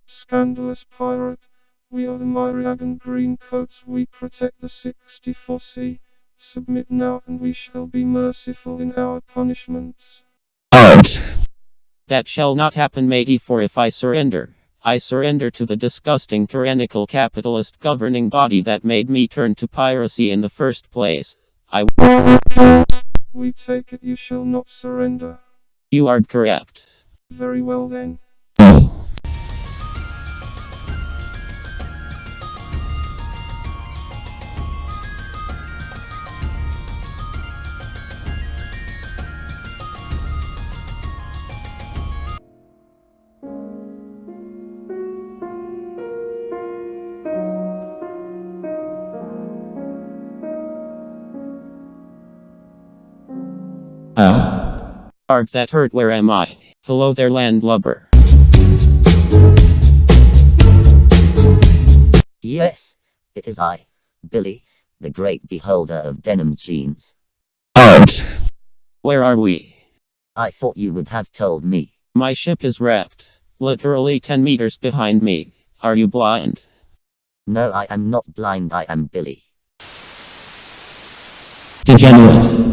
Scandalous pirate, we are the Myriagan Greencoats, we protect the 64C. Submit now and we shall be merciful in our punishments. That shall not happen, matey, for if I surrender to the disgusting tyrannical capitalist governing body that made me turn to piracy in the first place. We take it you shall not surrender. You are correct. Very well then. Arg, that hurt, where am I? Hello there, landlubber. Yes, it is I, Billy, the great beholder of denim jeans. Where are we? I thought you would have told me. My ship is wrecked. Literally 10 meters behind me. Are you blind? No, I am not blind, I am Billy. Degenerate.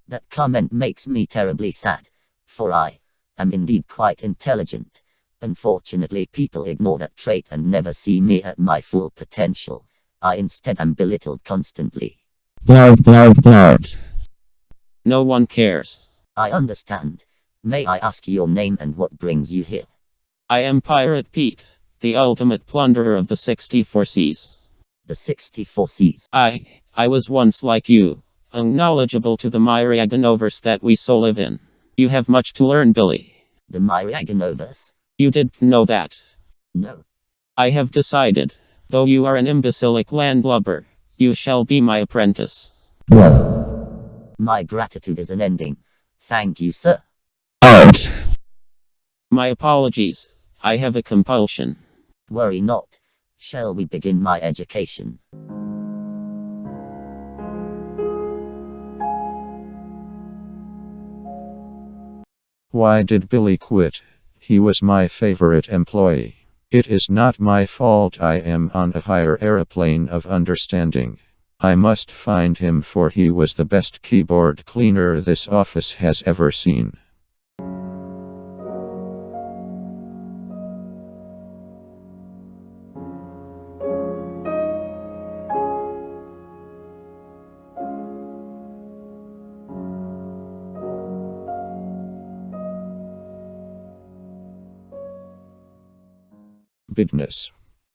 That comment makes me terribly sad, for I am indeed quite intelligent. Unfortunately, people ignore that trait and never see me at my full potential. I instead am belittled constantly. Blarg. No one cares. I understand. May I ask your name and what brings you here? I am Pirate Pete, the ultimate plunderer of the 64 Seas. The 64 Seas? I was once like you, unknowledgeable to the Myriaganoverse that we so live in. You have much to learn, Billy. The Myriaganoverse? You didn't know that? No. I have decided, though you are an imbecilic landlubber, you shall be my apprentice. Well, my gratitude is unending. Thank you, sir. My apologies. I have a compulsion. Worry not. Shall we begin my education? Why did Billy quit? He was my favorite employee. It is not my fault I am on a higher aeroplane of understanding. I must find him, for he was the best keyboard cleaner this office has ever seen. Budiness.